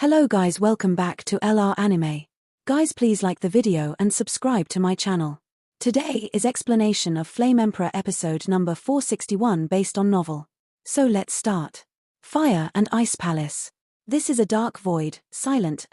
Hello guys, welcome back to LR Anime. Guys, please like the video and subscribe to my channel. Today is explanation of Flame Emperor episode number 461 based on novel. So let's start. Fire and Ice Palace. This is a dark void, silent,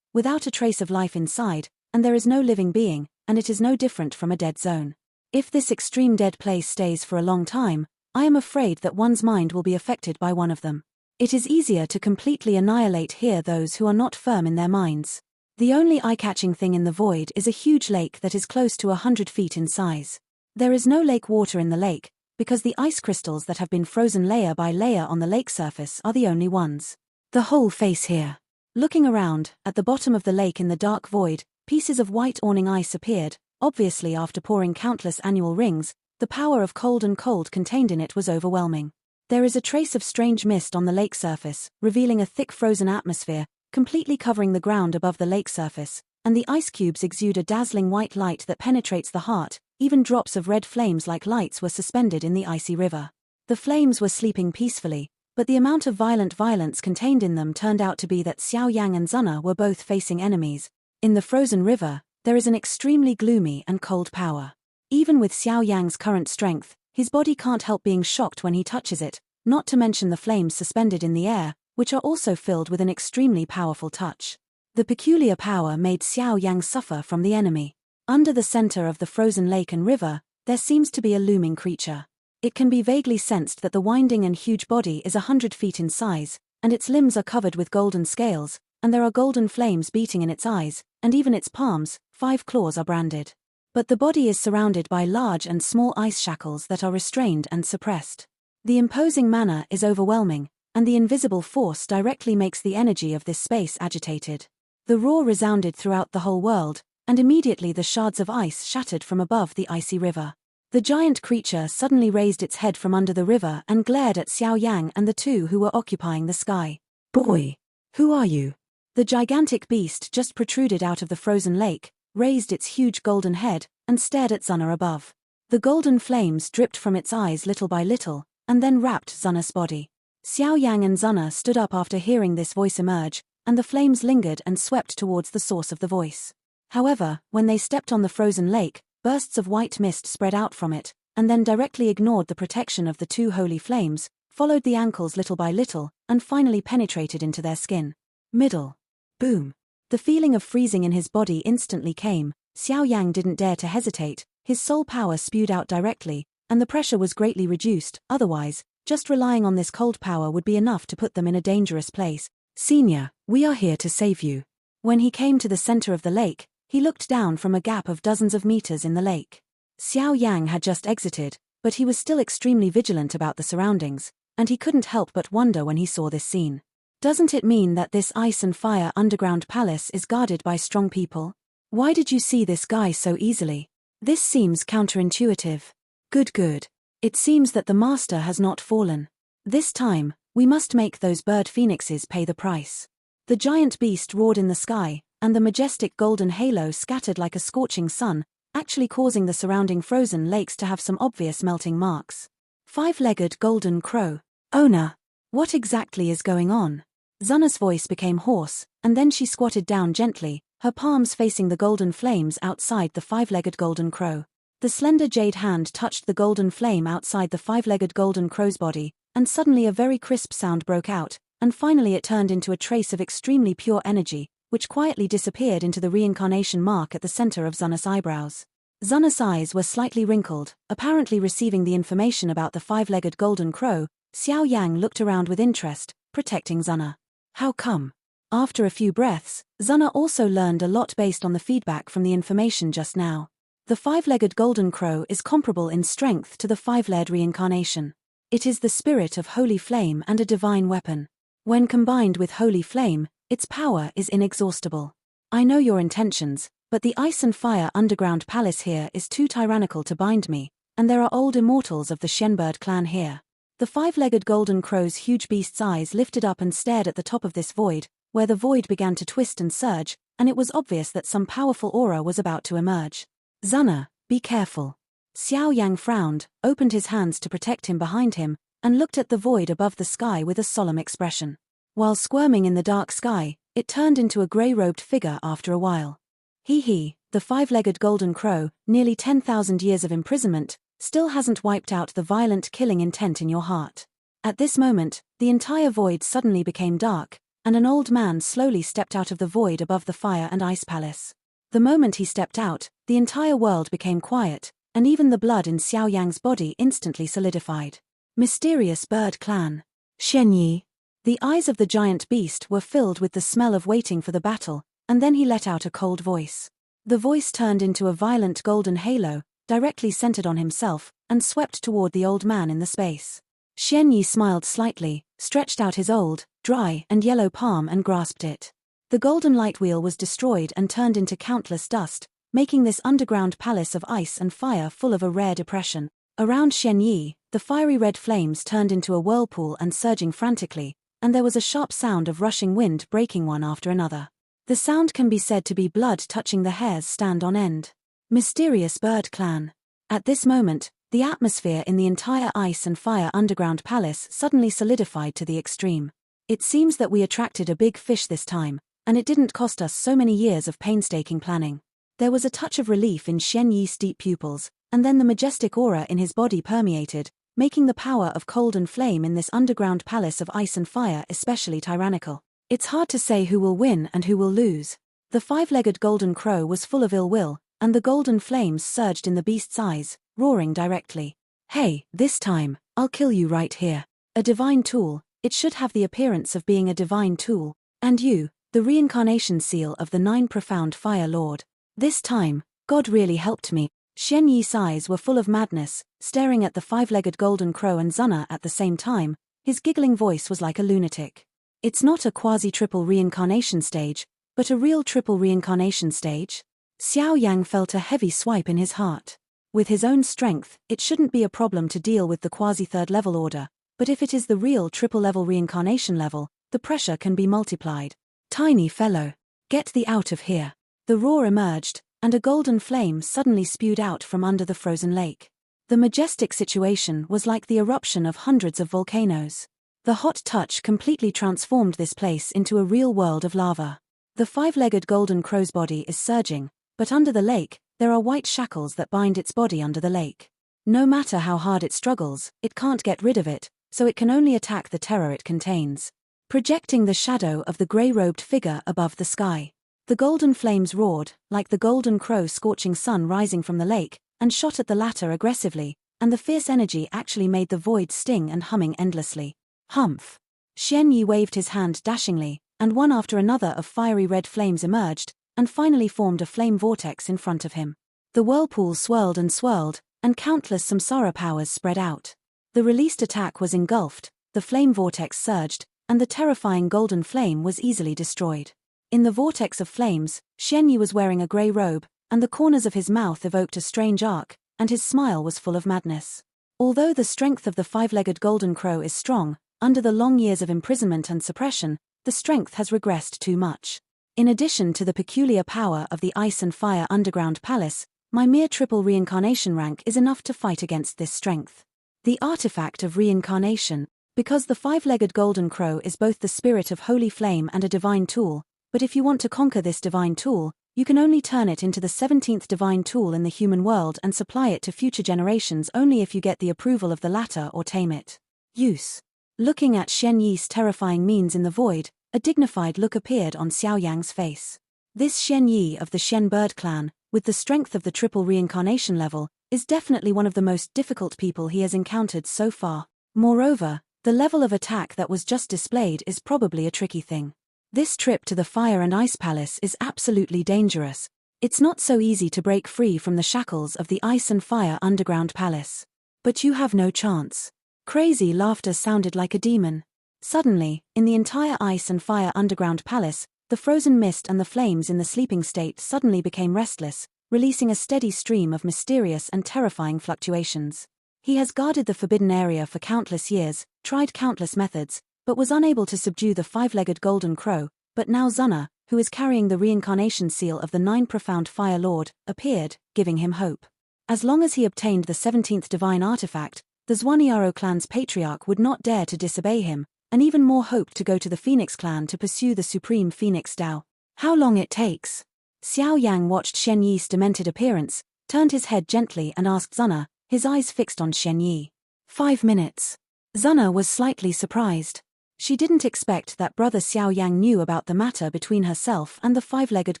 without a trace of life inside, and there is no living being, and it is no different from a dead zone. If this extreme dead place stays for a long time, I am afraid that one's mind will be affected by one of them. It is easier to completely annihilate here those who are not firm in their minds. The only eye-catching thing in the void is a huge lake that is close to 100 feet in size. There is no lake water in the lake, because the ice crystals that have been frozen layer by layer on the lake surface are the only ones. The whole face here. Looking around, at the bottom of the lake in the dark void, pieces of white awning ice appeared. Obviously, after pouring countless annual rings, the power of cold and cold contained in it was overwhelming. There is a trace of strange mist on the lake surface, revealing a thick frozen atmosphere, completely covering the ground above the lake surface, and the ice cubes exude a dazzling white light that penetrates the heart. Even drops of red flames like lights were suspended in the icy river. The flames were sleeping peacefully, but the amount of violence contained in them turned out to be that Xiao Yan and Zuna were both facing enemies. In the frozen river, there is an extremely gloomy and cold power. Even with Xiao Yang's current strength, his body can't help being shocked when he touches it, not to mention the flames suspended in the air, which are also filled with an extremely powerful touch. The peculiar power made Xiao Yang suffer from the enemy. Under the center of the frozen lake and river, there seems to be a looming creature. It can be vaguely sensed that the winding and huge body is 100 feet in size, and its limbs are covered with golden scales, and there are golden flames beating in its eyes, and even its palms, 5 claws are branded. But the body is surrounded by large and small ice shackles that are restrained and suppressed. The imposing manner is overwhelming, and the invisible force directly makes the energy of this space agitated. The roar resounded throughout the whole world, and immediately the shards of ice shattered from above the icy river. The giant creature suddenly raised its head from under the river and glared at Xiao Yang and the two who were occupying the sky. "Boy, who are you?" The gigantic beast just protruded out of the frozen lake, raised its huge golden head, and stared at Zuna above. The golden flames dripped from its eyes little by little, and then wrapped Zuna's body. Xiao Yang and Zuna stood up after hearing this voice emerge, and the flames lingered and swept towards the source of the voice. However, when they stepped on the frozen lake, bursts of white mist spread out from it, and then directly ignored the protection of the two holy flames, followed the ankles little by little, and finally penetrated into their skin. Middle. Boom. The feeling of freezing in his body instantly came. Xiao Yang didn't dare to hesitate, his soul power spewed out directly, and the pressure was greatly reduced. Otherwise, just relying on this cold power would be enough to put them in a dangerous place. "Senior, we are here to save you." When he came to the center of the lake, he looked down from a gap of dozens of meters in the lake. Xiao Yang had just exited, but he was still extremely vigilant about the surroundings, and he couldn't help but wonder when he saw this scene. Doesn't it mean that this ice and fire underground palace is guarded by strong people? Why did you see this guy so easily? This seems counterintuitive. Good. It seems that the master has not fallen. This time, we must make those bird phoenixes pay the price. The giant beast roared in the sky, and the majestic golden halo scattered like a scorching sun, actually causing the surrounding frozen lakes to have some obvious melting marks. 5-legged golden crow. Owner, what exactly is going on? Zuna's voice became hoarse, and then she squatted down gently, her palms facing the golden flames outside the 5-legged golden crow. The slender jade hand touched the golden flame outside the 5-legged golden crow's body, and suddenly a very crisp sound broke out, and finally it turned into a trace of extremely pure energy, which quietly disappeared into the reincarnation mark at the center of Zuna's eyebrows. Zuna's eyes were slightly wrinkled, apparently receiving the information about the 5-legged golden crow. Xiao Yang looked around with interest, protecting Zuna. How come? After a few breaths, Zuna also learned a lot based on the feedback from the information just now. The 5-legged golden crow is comparable in strength to the 5-legged reincarnation. It is the spirit of holy flame and a divine weapon. When combined with holy flame, its power is inexhaustible. I know your intentions, but the ice and fire underground palace here is too tyrannical to bind me, and there are old immortals of the Shenbird clan here. The 5-legged golden crow's huge beast's eyes lifted up and stared at the top of this void, where the void began to twist and surge, and it was obvious that some powerful aura was about to emerge. "Zuna, be careful." Xiao Yang frowned, opened his hands to protect him behind him, and looked at the void above the sky with a solemn expression. While squirming in the dark sky, it turned into a grey-robed figure after a while. He, the five-legged golden crow, nearly 10,000 years of imprisonment, still hasn't wiped out the violent killing intent in your heart. At this moment, the entire void suddenly became dark, and an old man slowly stepped out of the void above the fire and ice palace. The moment he stepped out, the entire world became quiet, and even the blood in Xiao Yang's body instantly solidified. Mysterious bird clan. Xianyi. The eyes of the giant beast were filled with the smell of waiting for the battle, and then he let out a cold voice. The voice turned into a violent golden halo, directly centered on himself, and swept toward the old man in the space. Xianyi smiled slightly, stretched out his old, dry and yellow palm and grasped it. The golden light wheel was destroyed and turned into countless dust, making this underground palace of ice and fire full of a rare depression. Around Xianyi, the fiery red flames turned into a whirlpool and surging frantically, and there was a sharp sound of rushing wind breaking one after another. The sound can be said to be blood touching the hairs stand on end. Mysterious bird clan. At this moment, the atmosphere in the entire ice and fire underground palace suddenly solidified to the extreme. It seems that we attracted a big fish this time, and it didn't cost us so many years of painstaking planning. There was a touch of relief in Xianyi's deep pupils, and then the majestic aura in his body permeated, making the power of cold and flame in this underground palace of ice and fire especially tyrannical. It's hard to say who will win and who will lose. The five-legged golden crow was full of ill will, and the golden flames surged in the beast's eyes, roaring directly. Hey, this time, I'll kill you right here. A divine tool, it should have the appearance of being a divine tool. And you, the reincarnation seal of the 9 profound fire lord. This time, God really helped me. Xianyi's eyes were full of madness, staring at the five-legged golden crow and Zuna at the same time. His giggling voice was like a lunatic. It's not a quasi-triple reincarnation stage, but a real triple reincarnation stage? Xiao Yang felt a heavy swipe in his heart. With his own strength, it shouldn't be a problem to deal with the quasi-third level order, but if it is the real triple-level reincarnation level, the pressure can be multiplied. Tiny fellow, get thee out of here. The roar emerged, and a golden flame suddenly spewed out from under the frozen lake. The majestic situation was like the eruption of hundreds of volcanoes. The hot touch completely transformed this place into a real world of lava. The five-legged golden crow's body is surging, but under the lake, there are white shackles that bind its body under the lake. No matter how hard it struggles, it can't get rid of it, so it can only attack the terror it contains. Projecting the shadow of the grey-robed figure above the sky. The golden flames roared, like the golden crow scorching sun rising from the lake, and shot at the latter aggressively, and the fierce energy actually made the void sting and humming endlessly. Humph! Xianyi waved his hand dashingly, and one after another of fiery red flames emerged, and finally formed a flame vortex in front of him. The whirlpool swirled, and countless samsara powers spread out. The released attack was engulfed, the flame vortex surged, and the terrifying golden flame was easily destroyed. In the vortex of flames, Xianyi was wearing a grey robe, and the corners of his mouth evoked a strange arc, and his smile was full of madness. Although the strength of the five-legged golden crow is strong, under the long years of imprisonment and suppression, the strength has regressed too much. In addition to the peculiar power of the ice and fire underground palace, my mere triple reincarnation rank is enough to fight against this strength. The artifact of reincarnation. Because the five-legged golden crow is both the spirit of holy flame and a divine tool, but if you want to conquer this divine tool, you can only turn it into the 17th divine tool in the human world and supply it to future generations only if you get the approval of the latter or tame it. Use. Looking at Xianyi's terrifying means in the void, a dignified look appeared on Xiao Yang's face. This Xianyi of the Xian bird clan, with the strength of the triple reincarnation level, is definitely one of the most difficult people he has encountered so far. Moreover, the level of attack that was just displayed is probably a tricky thing. This trip to the Fire and Ice Palace is absolutely dangerous. It's not so easy to break free from the shackles of the Ice and Fire underground palace. But you have no chance. Crazy laughter sounded like a demon. Suddenly, in the entire Ice and Fire underground palace, the frozen mist and the flames in the sleeping state suddenly became restless, releasing a steady stream of mysterious and terrifying fluctuations. He has guarded the forbidden area for countless years, tried countless methods, but was unable to subdue the five-legged golden crow, but now Zuna, who is carrying the reincarnation seal of the 9 profound fire lord, appeared, giving him hope. As long as he obtained the 17th divine artifact, the Zhuanyaro clan's patriarch would not dare to disobey him, and even more hope to go to the Phoenix clan to pursue the supreme Phoenix Dao. How long it takes? Xiao Yang watched Shen Yi's demented appearance, turned his head gently and asked Zuna, his eyes fixed on Shen Yi. 5 minutes. Zuna was slightly surprised. She didn't expect that brother Xiao Yang knew about the matter between herself and the five-legged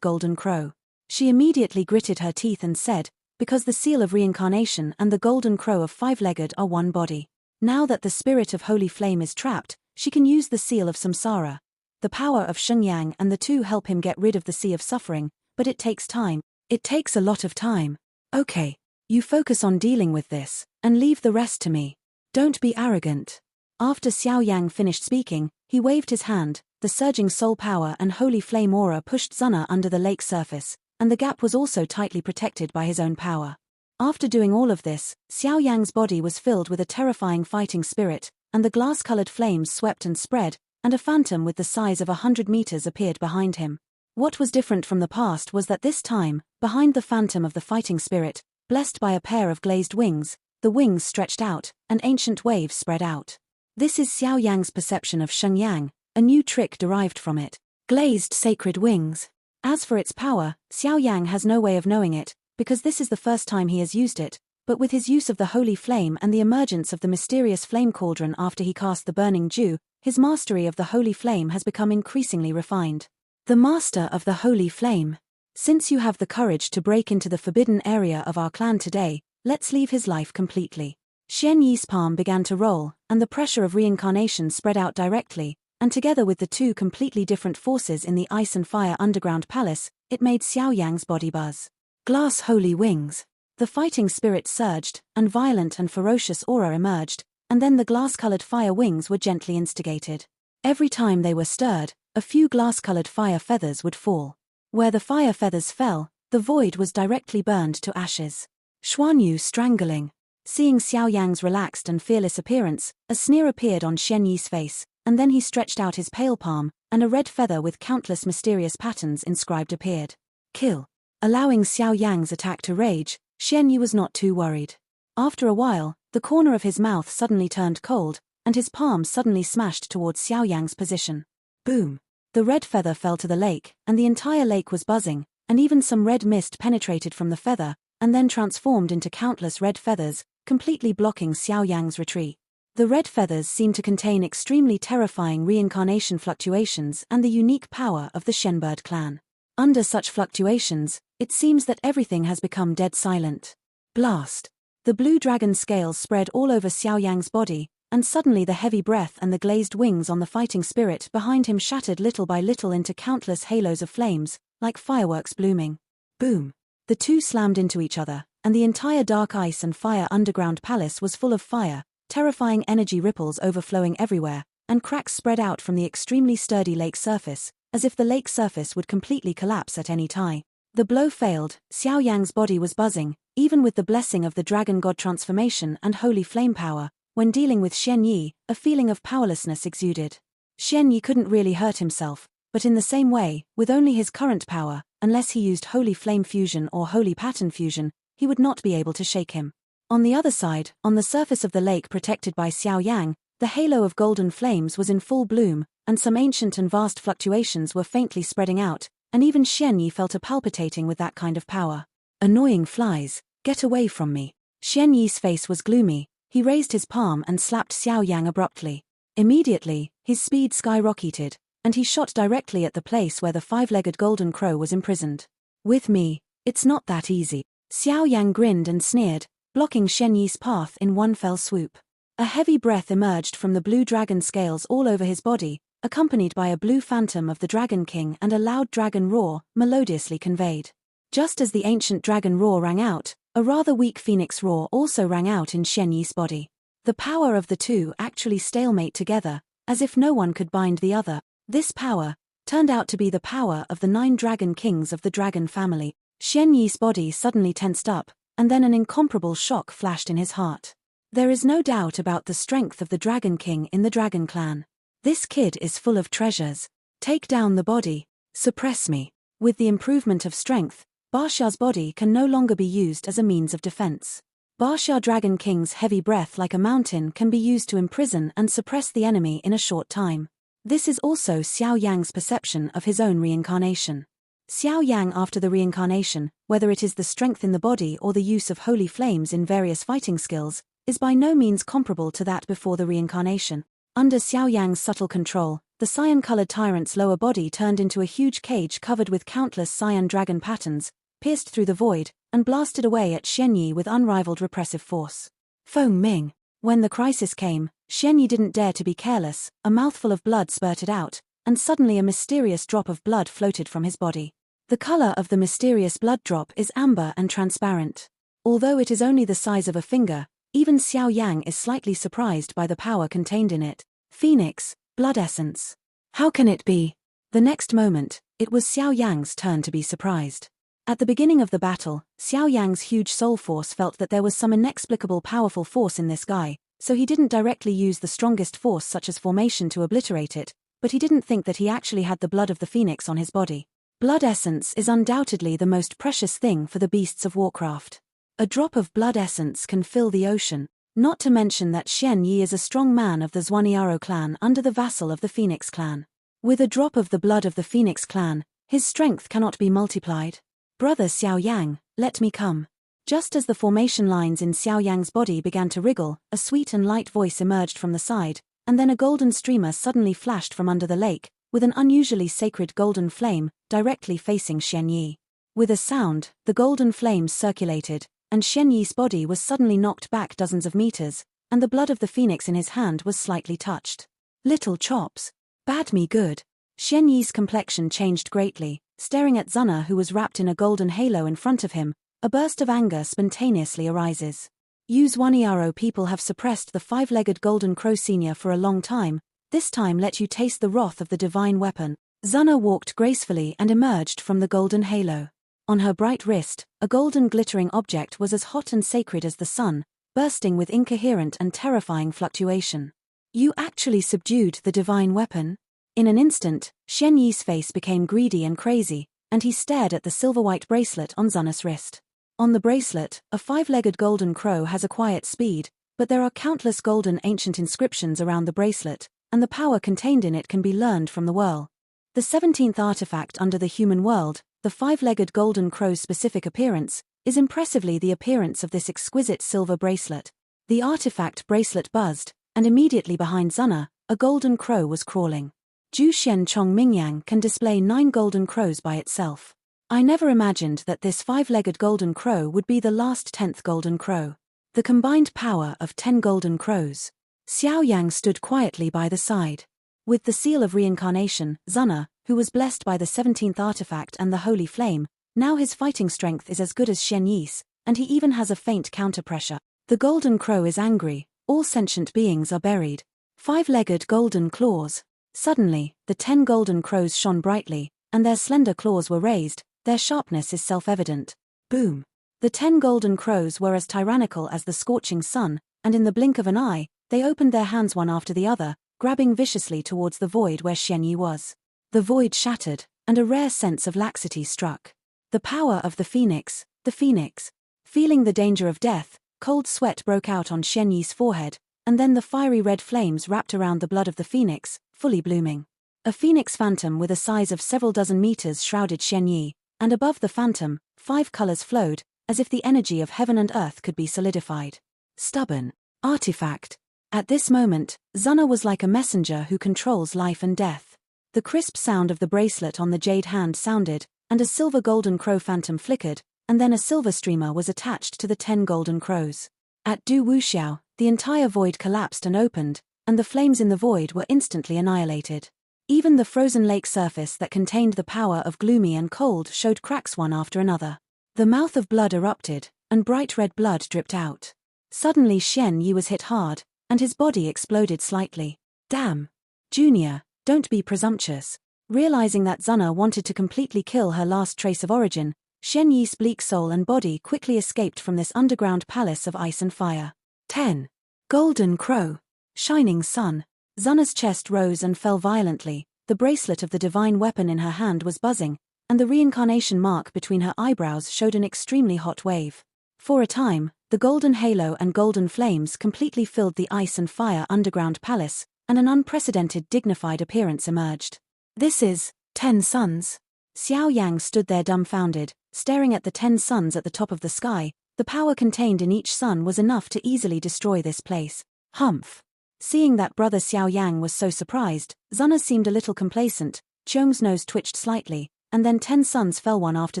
golden crow. She immediately gritted her teeth and said, because the seal of reincarnation and the golden crow of five-legged are one body. Now that the spirit of holy flame is trapped, she can use the seal of samsara. The power of Shenyang and the two help him get rid of the sea of suffering, but it takes time. It takes a lot of time. Okay. You focus on dealing with this, and leave the rest to me. Don't be arrogant. After Xiao Yang finished speaking, he waved his hand, the surging soul power and holy flame aura pushed Zuna under the lake surface, and the gap was also tightly protected by his own power. After doing all of this, Xiao Yang's body was filled with a terrifying fighting spirit, and the glass-colored flames swept and spread, and a phantom with the size of 100 meters appeared behind him. What was different from the past was that this time, behind the phantom of the fighting spirit, blessed by a pair of glazed wings, the wings stretched out, and ancient waves spread out. This is Xiao Yang's perception of Shenyang, a new trick derived from it. Glazed sacred wings. As for its power, Xiao Yang has no way of knowing it, because this is the first time he has used it, but with his use of the holy flame and the emergence of the mysterious flame cauldron after he cast the burning dew, his mastery of the holy flame has become increasingly refined. The master of the holy flame. Since you have the courage to break into the forbidden area of our clan today, let's leave his life completely. Shen Yi's palm began to roll, and the pressure of reincarnation spread out directly, and together with the two completely different forces in the ice and fire underground palace, it made Xiao Yang's body buzz. Glass holy wings. The fighting spirit surged, and violent and ferocious aura emerged, and then the glass-colored fire wings were gently instigated. Every time they were stirred, a few glass-colored fire feathers would fall. Where the fire feathers fell, the void was directly burned to ashes. Xuanyu strangling. Seeing Xiao Yang's relaxed and fearless appearance, a sneer appeared on Shen Yi's face, and then he stretched out his pale palm, and a red feather with countless mysterious patterns inscribed appeared. Kill. Allowing Xiao Yang's attack to rage, Shen Yi was not too worried. After a while, the corner of his mouth suddenly turned cold, and his palm suddenly smashed towards Xiao Yang's position. Boom. The red feather fell to the lake, and the entire lake was buzzing, and even some red mist penetrated from the feather, and then transformed into countless red feathers, completely blocking Xiao Yang's retreat. The red feathers seemed to contain extremely terrifying reincarnation fluctuations and the unique power of the Shenbird clan. Under such fluctuations, it seems that everything has become dead silent. Blast. The blue dragon scales spread all over Xiao Yang's body, and suddenly the heavy breath and the glazed wings on the fighting spirit behind him shattered little by little into countless halos of flames, like fireworks blooming. Boom. The two slammed into each other, and the entire dark ice and fire underground palace was full of fire, terrifying energy ripples overflowing everywhere, and cracks spread out from the extremely sturdy lake surface, as if the lake surface would completely collapse at any time. The blow failed, Xiao Yang's body was buzzing, even with the blessing of the dragon god transformation and holy flame power. When dealing with Shen Yi, a feeling of powerlessness exuded. Shen Yi couldn't really hurt himself, but in the same way, with only his current power, unless he used holy flame fusion or holy pattern fusion, he would not be able to shake him. On the other side, on the surface of the lake protected by Xiao Yang, the halo of golden flames was in full bloom, and some ancient and vast fluctuations were faintly spreading out, and even Shen Yi felt a palpitating with that kind of power. Annoying flies, get away from me. Shen Yi's face was gloomy. He raised his palm and slapped Xiao Yang abruptly. Immediately, his speed skyrocketed, and he shot directly at the place where the five-legged golden crow was imprisoned. With me, it's not that easy. Xiao Yang grinned and sneered, blocking Shen Yi's path in one fell swoop. A heavy breath emerged from the blue dragon scales all over his body, accompanied by a blue phantom of the Dragon King and a loud dragon roar, melodiously conveyed. Just as the ancient dragon roar rang out, a rather weak phoenix roar also rang out in Shen Yi's body. The power of the two actually stalemate together, as if no one could bind the other. This power turned out to be the power of the 9 dragon kings of the dragon family. Shen Yi's body suddenly tensed up, and then an incomparable shock flashed in his heart. There is no doubt about the strength of the Dragon King in the Dragon Clan. This kid is full of treasures. Take down the body, suppress me. With the improvement of strength, Basha's body can no longer be used as a means of defense. Xia Dragon King's heavy breath like a mountain can be used to imprison and suppress the enemy in a short time. This is also Xiao Yang's perception of his own reincarnation. Xiao Yang after the reincarnation, whether it is the strength in the body or the use of holy flames in various fighting skills, is by no means comparable to that before the reincarnation. Under Xiao Yang's subtle control, the cyan-colored tyrant's lower body turned into a huge cage covered with countless cyan dragon patterns, pierced through the void, and blasted away at Xianyi with unrivaled repressive force. Feng Ming. When the crisis came, Xianyi didn't dare to be careless. A mouthful of blood spurted out, and suddenly a mysterious drop of blood floated from his body. The color of the mysterious blood drop is amber and transparent. Although it is only the size of a finger, even Xiao Yang is slightly surprised by the power contained in it. Phoenix, blood essence. How can it be? The next moment, it was Xiao Yang's turn to be surprised. At the beginning of the battle, Xiao Yang's huge soul force felt that there was some inexplicable powerful force in this guy, so he didn't directly use the strongest force such as formation to obliterate it, but he didn't think that he actually had the blood of the phoenix on his body. Blood essence is undoubtedly the most precious thing for the beasts of Warcraft. A drop of blood essence can fill the ocean, not to mention that Shen Yi is a strong man of the Xuaniaro clan under the vassal of the Phoenix clan. With a drop of the blood of the Phoenix clan, his strength cannot be multiplied. Brother Xiao Yang, let me come. Just as the formation lines in Xiao Yang's body began to wriggle, a sweet and light voice emerged from the side, and then a golden streamer suddenly flashed from under the lake, with an unusually sacred golden flame, directly facing Shen Yi. With a sound, the golden flames circulated, and Shen Yi's body was suddenly knocked back dozens of meters, and the blood of the phoenix in his hand was slightly touched. Little chops. Bad me good. Shen Yi's complexion changed greatly. Staring at Zuna who was wrapped in a golden halo in front of him, a burst of anger spontaneously arises. You Xuaniaro people have suppressed the five-legged golden crow senior for a long time. This time let you taste the wrath of the divine weapon. Zuna walked gracefully and emerged from the golden halo. On her bright wrist, a golden glittering object was as hot and sacred as the sun, bursting with incoherent and terrifying fluctuation. You actually subdued the divine weapon? In an instant, Shen Yi's face became greedy and crazy, and he stared at the silver-white bracelet on Zuna's wrist. On the bracelet, a five-legged golden crow has a quiet speed, but there are countless golden ancient inscriptions around the bracelet, and the power contained in it can be learned from the whirl. The 17th artifact under the human world, the five-legged golden crow's specific appearance, is impressively the appearance of this exquisite silver bracelet. The artifact bracelet buzzed, and immediately behind Zuna, a golden crow was crawling. Ju Shen Chong Mingyang can display 9 golden crows by itself. I never imagined that this five-legged golden crow would be the last 10th golden crow. The combined power of 10 golden crows. Xiao Yang stood quietly by the side. With the seal of reincarnation, Zuna, who was blessed by the 17th artifact and the holy flame, now his fighting strength is as good as Shen Yi's, and he even has a faint counter-pressure. The golden crow is angry. All sentient beings are buried. Five-legged golden claws. Suddenly, the 10 golden crows shone brightly, and their slender claws were raised. Their sharpness is self-evident. Boom. The 10 golden crows were as tyrannical as the scorching sun, and in the blink of an eye, they opened their hands one after the other, grabbing viciously towards the void where Shen Yi was. The void shattered, and a rare sense of laxity struck. The power of the phoenix, the phoenix. Feeling the danger of death, cold sweat broke out on Shen Yi's forehead, and then the fiery red flames wrapped around the blood of the phoenix, fully blooming. A phoenix phantom with a size of several dozen meters shrouded Shen Yi, and above the phantom, 5 colors flowed, as if the energy of heaven and earth could be solidified. Stubborn. Artifact. At this moment, Zuna was like a messenger who controls life and death. The crisp sound of the bracelet on the jade hand sounded, and a silver golden crow phantom flickered, and then a silver streamer was attached to the 10 golden crows. At Du Wuxiao, the entire void collapsed and opened, and the flames in the void were instantly annihilated. Even the frozen lake surface that contained the power of gloomy and cold showed cracks one after another. The mouth of blood erupted, and bright red blood dripped out. Suddenly Shen Yi was hit hard, and his body exploded slightly. Damn. Junior, don't be presumptuous. Realizing that Zuna wanted to completely kill her last trace of origin, Shen Yi's bleak soul and body quickly escaped from this underground palace of ice and fire. 10. Golden Crow. Shining Sun. Zuna's chest rose and fell violently, the bracelet of the divine weapon in her hand was buzzing, and the reincarnation mark between her eyebrows showed an extremely hot wave. For a time, the golden halo and golden flames completely filled the ice and fire underground palace, and an unprecedented dignified appearance emerged. This is 10 suns. Xiao Yang stood there dumbfounded, staring at the 10 suns at the top of the sky. The power contained in each sun was enough to easily destroy this place. Humph. Seeing that brother Xiao Yang was so surprised, Zana seemed a little complacent. Cheong's nose twitched slightly, and then 10 suns fell one after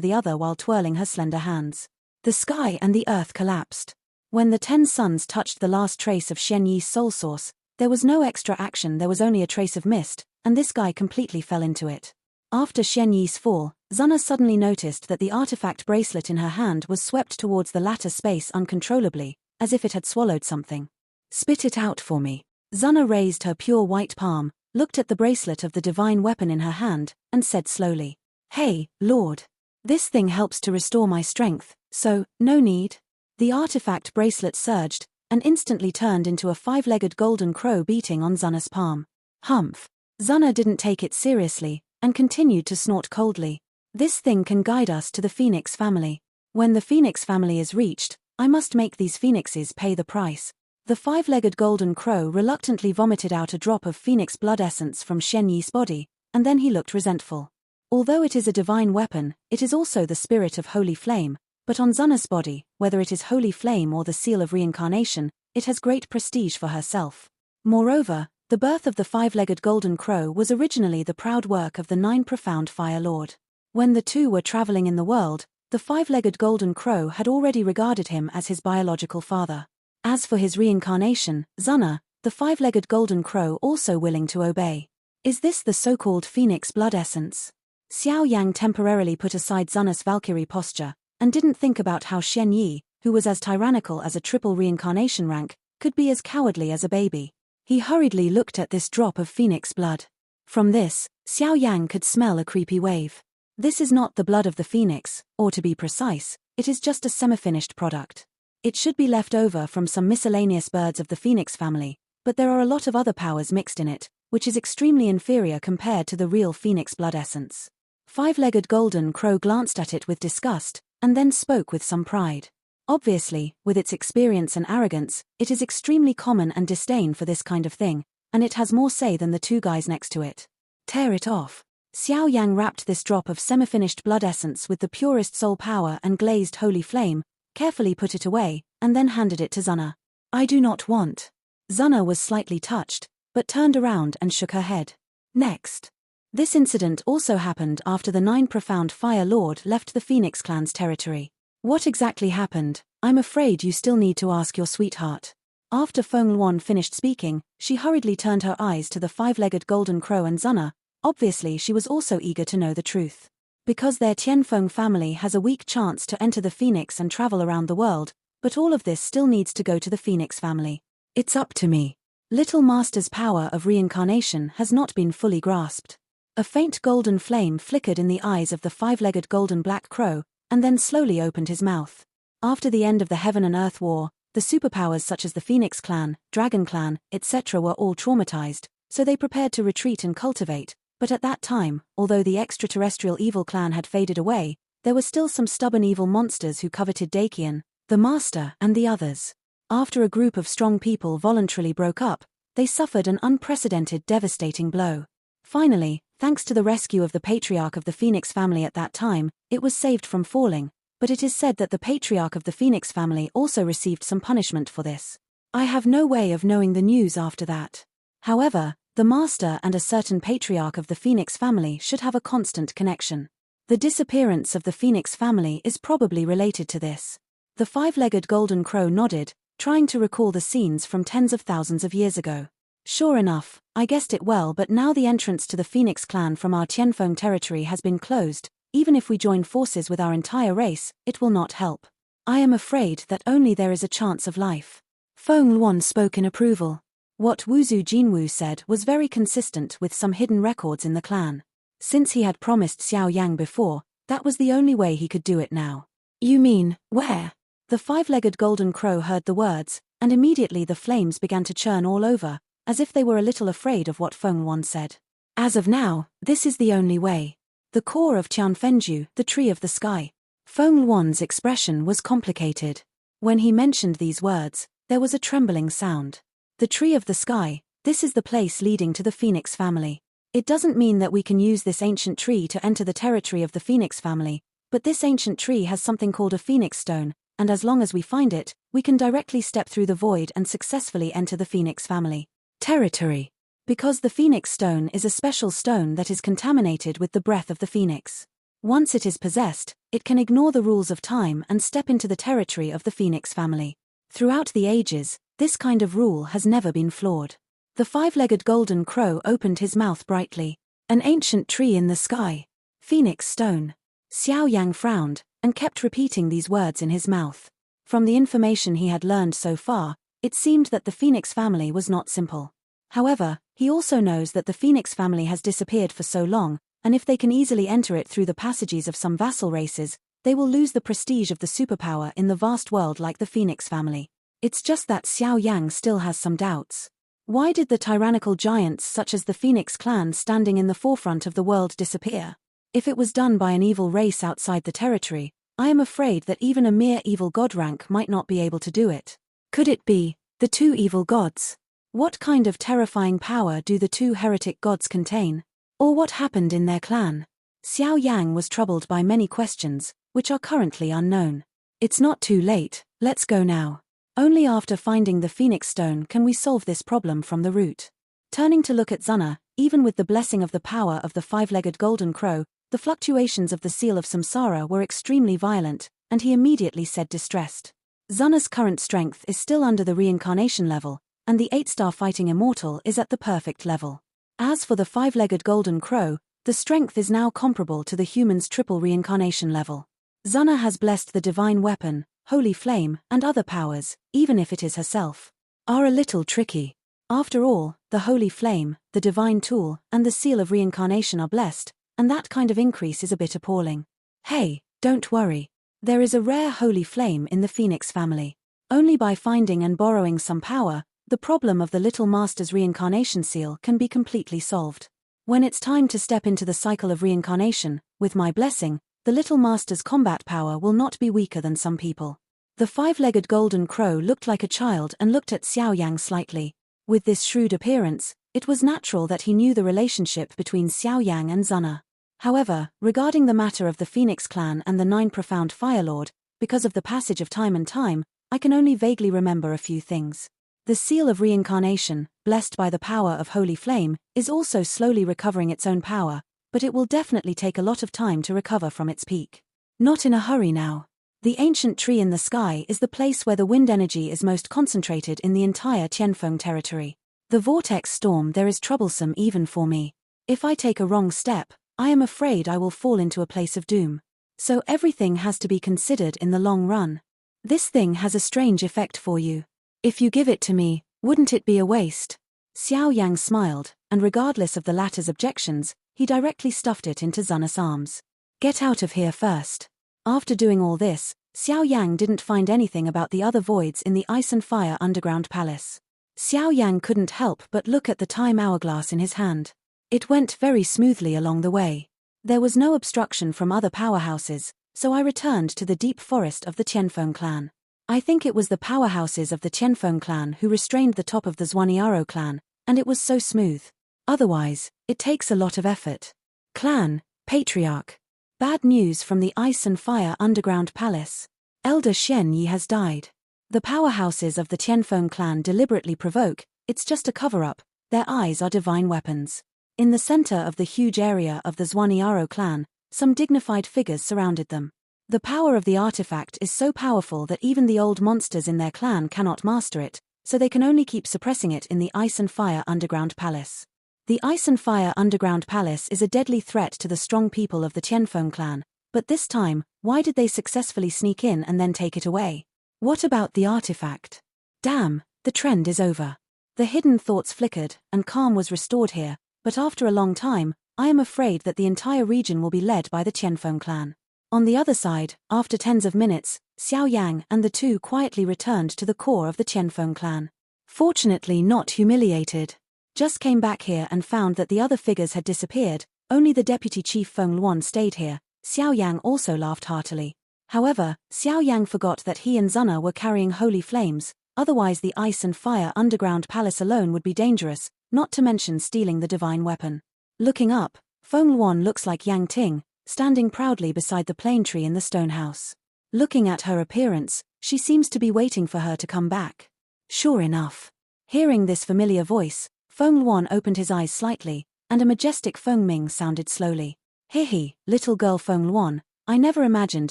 the other while twirling her slender hands. The sky and the earth collapsed. When the 10 suns touched the last trace of Shen Yi's soul source, there was no extra action, there was only a trace of mist, and this guy completely fell into it. After Shen Yi's fall, Zana suddenly noticed that the artifact bracelet in her hand was swept towards the latter space uncontrollably, as if it had swallowed something. Spit it out for me. Zana raised her pure white palm, looked at the bracelet of the divine weapon in her hand, and said slowly, "Hey, Lord. This thing helps to restore my strength, so, no need." The artifact bracelet surged, and instantly turned into a 5-legged golden crow beating on Zana's palm. Humph. Zana didn't take it seriously, and continued to snort coldly. This thing can guide us to the Phoenix family. When the Phoenix family is reached, I must make these phoenixes pay the price. The 5-legged golden crow reluctantly vomited out a drop of phoenix blood essence from Shen Yi's body, and then he looked resentful. Although it is a divine weapon, it is also the spirit of holy flame, but on Zana's body, whether it is holy flame or the seal of reincarnation, it has great prestige for herself. Moreover, the birth of the 5-legged golden crow was originally the proud work of the 9 profound Fire Lord. When the two were traveling in the world, the 5-legged golden crow had already regarded him as his biological father. As for his reincarnation, Zana, the 5-legged golden crow also willing to obey. Is this the so-called phoenix blood essence? Xiao Yang temporarily put aside Zana's Valkyrie posture, and didn't think about how Shen Yi, who was as tyrannical as a triple reincarnation rank, could be as cowardly as a baby. He hurriedly looked at this drop of phoenix blood. From this, Xiao Yang could smell a creepy wave. This is not the blood of the phoenix, or to be precise, it is just a semi-finished product. It should be left over from some miscellaneous birds of the phoenix family, but there are a lot of other powers mixed in it, which is extremely inferior compared to the real phoenix blood essence. 5-legged golden crow glanced at it with disgust, and then spoke with some pride. Obviously, with its experience and arrogance, it is extremely common and disdain for this kind of thing, and it has more say than the two guys next to it. Tear it off. Xiao Yang wrapped this drop of semi-finished blood essence with the purest soul power and glazed holy flame, carefully put it away, and then handed it to Zana. I do not want. Zana was slightly touched, but turned around and shook her head. Next. This incident also happened after the 9 profound Fire Lord left the Phoenix clan's territory. What exactly happened? I'm afraid you still need to ask your sweetheart. After Feng Luan finished speaking, she hurriedly turned her eyes to the 5-legged golden crow and Zana. Obviously she was also eager to know the truth. Because their Tianfeng family has a weak chance to enter the Phoenix and travel around the world, but all of this still needs to go to the Phoenix family. It's up to me. Little Master's power of reincarnation has not been fully grasped. A faint golden flame flickered in the eyes of the 5-legged golden black crow, and then slowly opened his mouth. After the end of the Heaven and Earth War, the superpowers such as the Phoenix clan, Dragon clan, etc. were all traumatized, so they prepared to retreat and cultivate. But at that time, although the extraterrestrial evil clan had faded away, there were still some stubborn evil monsters who coveted Dakian, the Master, and the others. After a group of strong people voluntarily broke up, they suffered an unprecedented devastating blow. Finally, thanks to the rescue of the patriarch of the Phoenix family at that time, it was saved from falling, but it is said that the patriarch of the Phoenix family also received some punishment for this. I have no way of knowing the news after that. However, the Master and a certain patriarch of the Phoenix family should have a constant connection. The disappearance of the Phoenix family is probably related to this. The 5-legged golden crow nodded, trying to recall the scenes from tens of thousands of years ago. Sure enough, I guessed it well, but now the entrance to the Phoenix clan from our Tianfeng territory has been closed. Even if we join forces with our entire race, it will not help. I am afraid that only there is a chance of life. Feng Luan spoke in approval. What Wuzhu Jinwu said was very consistent with some hidden records in the clan. Since he had promised Xiao Yang before, that was the only way he could do it now. You mean, where? The 5-legged golden crow heard the words, and immediately the flames began to churn all over, as if they were a little afraid of what Feng Luan said. As of now, this is the only way. The core of Tianfenju, the tree of the sky. Feng Luan's expression was complicated. When he mentioned these words, there was a trembling sound. The tree of the sky, this is the place leading to the Phoenix family. It doesn't mean that we can use this ancient tree to enter the territory of the Phoenix family, but this ancient tree has something called a Phoenix stone, and as long as we find it, we can directly step through the void and successfully enter the Phoenix family territory. Because the Phoenix stone is a special stone that is contaminated with the breath of the Phoenix. Once it is possessed, it can ignore the rules of time and step into the territory of the Phoenix family. Throughout the ages, this kind of rule has never been flawed. The five-legged golden crow opened his mouth brightly. An ancient tree in the sky. Phoenix stone. Xiao Yan frowned, and kept repeating these words in his mouth. From the information he had learned so far, it seemed that the Phoenix family was not simple. However, he also knows that the Phoenix family has disappeared for so long, and if they can easily enter it through the passages of some vassal races, they will lose the prestige of the superpower in the vast world like the Phoenix family. It's just that Xiao Yang still has some doubts. Why did the tyrannical giants such as the Phoenix clan standing in the forefront of the world disappear? If it was done by an evil race outside the territory, I am afraid that even a mere evil god rank might not be able to do it. Could it be the two evil gods? What kind of terrifying power do the two heretic gods contain? Or what happened in their clan? Xiao Yang was troubled by many questions, which are currently unknown. It's not too late, let's go now. Only after finding the Phoenix stone can we solve this problem from the root. Turning to look at Zuna, even with the blessing of the power of the five-legged golden crow, the fluctuations of the seal of samsara were extremely violent, and he immediately said distressed. Zuna's current strength is still under the reincarnation level, and the 8-star fighting immortal is at the perfect level. As for the five-legged golden crow, the strength is now comparable to the human's triple reincarnation level. Zuna has blessed the divine weapon, holy flame, and other powers, even if it is herself, are a little tricky. After all, the holy flame, the divine tool, and the seal of reincarnation are blessed, and that kind of increase is a bit appalling. Hey, don't worry. There is a rare holy flame in the Phoenix family. Only by finding and borrowing some power, the problem of the Little Master's reincarnation seal can be completely solved. When it's time to step into the cycle of reincarnation, with my blessing, the Little Master's combat power will not be weaker than some people. The five-legged golden crow looked like a child and looked at Xiao Yang slightly. With this shrewd appearance, it was natural that he knew the relationship between Xiao Yang and Zuna. However, regarding the matter of the Phoenix clan and the 9 profound Fire Lord, because of the passage of time and time, I can only vaguely remember a few things. The seal of reincarnation, blessed by the power of holy flame, is also slowly recovering its own power, but it will definitely take a lot of time to recover from its peak. Not in a hurry now. The ancient tree in the sky is the place where the wind energy is most concentrated in the entire Tianfeng territory. The vortex storm there is troublesome even for me. If I take a wrong step, I am afraid I will fall into a place of doom. So everything has to be considered in the long run. This thing has a strange effect for you. If you give it to me, wouldn't it be a waste? Xiao Yang smiled, and regardless of the latter's objections, he directly stuffed it into Zuna's arms. Get out of here first. After doing all this, Xiao Yang didn't find anything about the other voids in the Ice and Fire underground palace. Xiao Yang couldn't help but look at the time hourglass in his hand. It went very smoothly along the way. There was no obstruction from other powerhouses, so I returned to the deep forest of the Tianfeng clan. I think it was the powerhouses of the Tianfeng clan who restrained the top of the Zhuanyaro clan, and it was so smooth. Otherwise, it takes a lot of effort. Clan, patriarch. Bad news from the Ice and Fire underground palace. Elder Shen Yi has died. The powerhouses of the Tianfeng clan deliberately provoke, it's just a cover-up, their eyes are divine weapons. In the center of the huge area of the Zhuanyaro clan, some dignified figures surrounded them. The power of the artifact is so powerful that even the old monsters in their clan cannot master it, so they can only keep suppressing it in the Ice and Fire underground palace. The Ice and Fire underground palace is a deadly threat to the strong people of the Tianfeng clan, but this time, why did they successfully sneak in and then take it away? What about the artifact? Damn, the trend is over. The hidden thoughts flickered, and calm was restored here, but after a long time, I am afraid that the entire region will be led by the Tianfeng clan. On the other side, after tens of minutes, Xiao Yang and the two quietly returned to the core of the Tianfeng clan. Fortunately not humiliated. Just came back here and found that the other figures had disappeared, only the deputy chief Feng Luan stayed here. Xiao Yang also laughed heartily. However, Xiao Yang forgot that he and Zuna were carrying holy flames, otherwise the ice and fire underground palace alone would be dangerous, not to mention stealing the divine weapon. Looking up, Feng Luan looks like Yang Ting, standing proudly beside the plane tree in the stone house. Looking at her appearance, she seems to be waiting for her to come back. Sure enough. Hearing this familiar voice, Feng Luan opened his eyes slightly, and a majestic Feng Ming sounded slowly. Hehe, little girl Feng Luan, I never imagined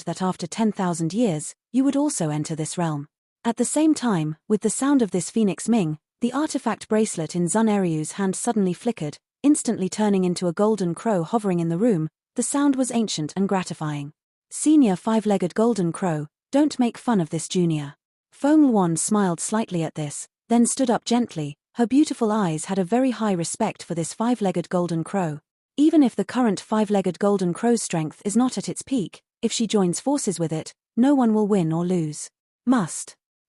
that after 10,000 years, you would also enter this realm. At the same time, with the sound of this Phoenix Ming, the artifact bracelet in Zun Eryu's hand suddenly flickered, instantly turning into a golden crow hovering in the room. The sound was ancient and gratifying. Senior five-legged golden crow, don't make fun of this junior. Feng Luan smiled slightly at this, then stood up gently. Her beautiful eyes had a very high respect for this five-legged golden crow. Even if the current five-legged golden crow's strength is not at its peak, if she joins forces with it, no one will win or lose.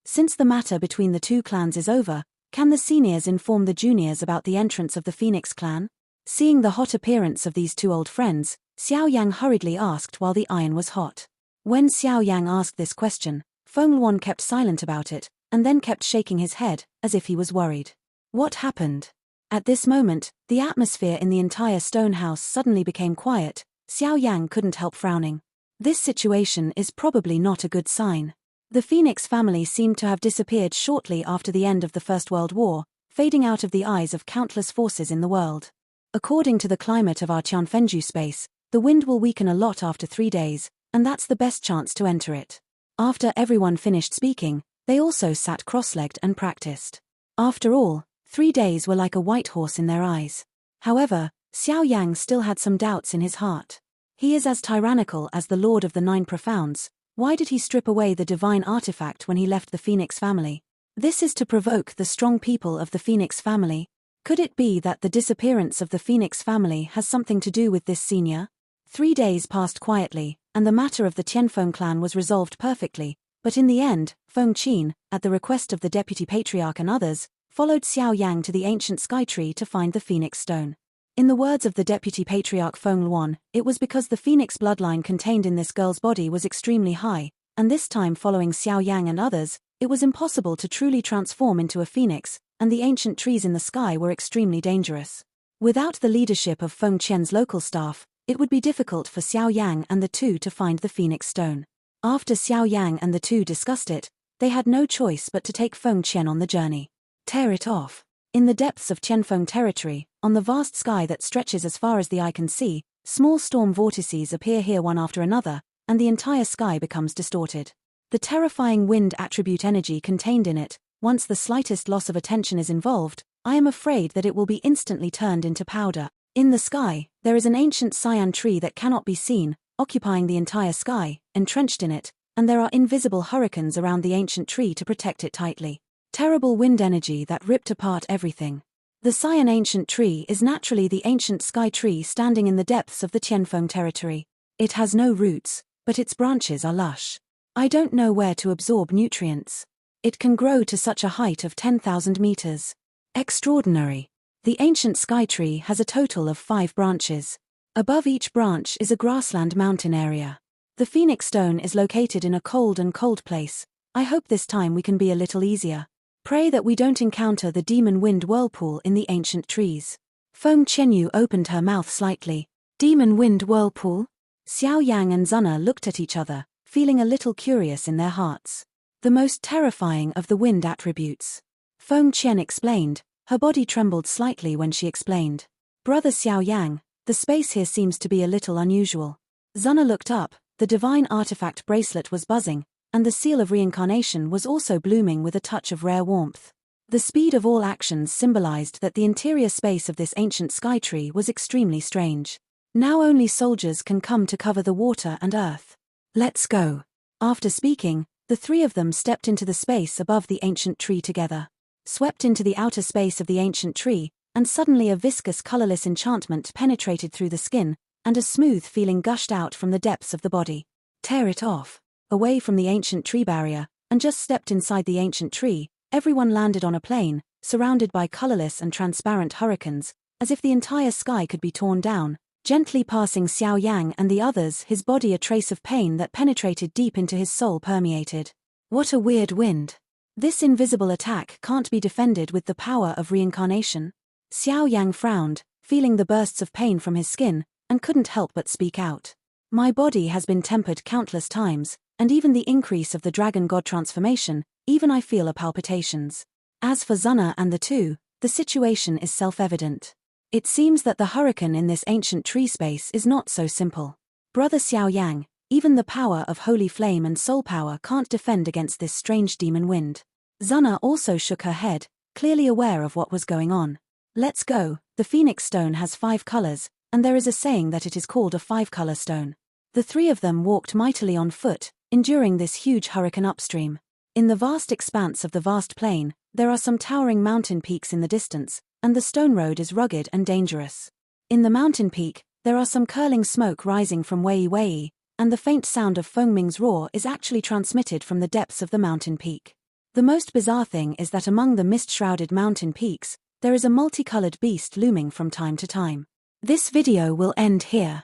Since the matter between the two clans is over, can the seniors inform the juniors about the entrance of the Phoenix clan? Seeing the hot appearance of these two old friends, Xiao Yang hurriedly asked while the iron was hot. When Xiao Yang asked this question, Feng Luan kept silent about it, and then kept shaking his head, as if he was worried. What happened? At this moment, the atmosphere in the entire stone house suddenly became quiet. Xiao Yang couldn't help frowning. This situation is probably not a good sign. The Phoenix family seemed to have disappeared shortly after the end of the First World War, fading out of the eyes of countless forces in the world. According to the climate of our Tianfengju space, the wind will weaken a lot after 3 days, and that's the best chance to enter it. After everyone finished speaking, they also sat cross-legged and practiced. After all, 3 days were like a white horse in their eyes. However, Xiao Yang still had some doubts in his heart. He is as tyrannical as the Lord of the Nine Profounds. Why did he strip away the divine artifact when he left the Phoenix family? This is to provoke the strong people of the Phoenix family. Could it be that the disappearance of the Phoenix family has something to do with this senior? 3 days passed quietly, and the matter of the Tianfeng clan was resolved perfectly, but in the end, Feng Qin, at the request of the deputy patriarch and others, followed Xiao Yang to the ancient sky tree to find the Phoenix stone. In the words of the deputy patriarch Feng Luan, it was because the Phoenix bloodline contained in this girl's body was extremely high, and this time following Xiao Yang and others, it was impossible to truly transform into a phoenix, and the ancient trees in the sky were extremely dangerous. Without the leadership of Feng Qian's local staff, it would be difficult for Xiao Yang and the two to find the Phoenix stone. After Xiao Yang and the two discussed it, they had no choice but to take Feng Qian on the journey. Tear it off. In the depths of Tianfeng territory, on the vast sky that stretches as far as the eye can see, small storm vortices appear here one after another, and the entire sky becomes distorted. The terrifying wind attribute energy contained in it, once the slightest loss of attention is involved, I am afraid that it will be instantly turned into powder. In the sky, there is an ancient cyan tree that cannot be seen, occupying the entire sky, entrenched in it, and there are invisible hurricanes around the ancient tree to protect it tightly. Terrible wind energy that ripped apart everything. The cyan ancient tree is naturally the ancient sky tree standing in the depths of the Tianfeng territory. It has no roots, but its branches are lush. I don't know where to absorb nutrients. It can grow to such a height of 10,000 meters. Extraordinary. The ancient sky tree has a total of 5 branches. Above each branch is a grassland mountain area. The Phoenix stone is located in a cold place. I hope this time we can be a little easier. Pray that we don't encounter the demon wind whirlpool in the ancient trees. Feng Qianyu opened her mouth slightly. Demon wind whirlpool? Xiao Yang and Zuna looked at each other, feeling a little curious in their hearts. The most terrifying of the wind attributes. Feng Qian explained. Her body trembled slightly when she explained. Brother Xiao Yang, the space here seems to be a little unusual. Zuna looked up, the divine artifact bracelet was buzzing, and the seal of reincarnation was also blooming with a touch of rare warmth. The speed of all actions symbolized that the interior space of this ancient sky tree was extremely strange. Now only soldiers can come to cover the water and earth. Let's go. After speaking, the 3 of them stepped into the space above the ancient tree together. Swept into the outer space of the ancient tree, and suddenly a viscous colorless enchantment penetrated through the skin, and a smooth feeling gushed out from the depths of the body. Tear it off. Away from the ancient tree barrier, and just stepped inside the ancient tree, everyone landed on a plain, surrounded by colorless and transparent hurricanes, as if the entire sky could be torn down, Gently passing Xiao Yang and the others, his body a trace of pain that penetrated deep into his soul permeated. What a weird wind. This invisible attack can't be defended with the power of reincarnation. Xiao Yang frowned, feeling the bursts of pain from his skin, and couldn't help but speak out. My body has been tempered countless times, and even the increase of the dragon god transformation, even I feel a palpitations. As for Zuna and the two, the situation is self-evident. It seems that the hurricane in this ancient tree space is not so simple. Brother Xiao Yang, even the power of holy flame and soul power can't defend against this strange demon wind. Zuna also shook her head, clearly aware of what was going on. Let's go. The phoenix stone has 5 colors, and there is a saying that it is called a 5-color stone. The 3 of them walked mightily on foot, enduring this huge hurricane upstream. In the vast expanse of the vast plain, there are some towering mountain peaks in the distance, and the stone road is rugged and dangerous. In the mountain peak, there are some curling smoke rising from Wei Wei, and the faint sound of Fengming's roar is actually transmitted from the depths of the mountain peak. The most bizarre thing is that among the mist-shrouded mountain peaks, there is a multicolored beast looming from time to time. This video will end here.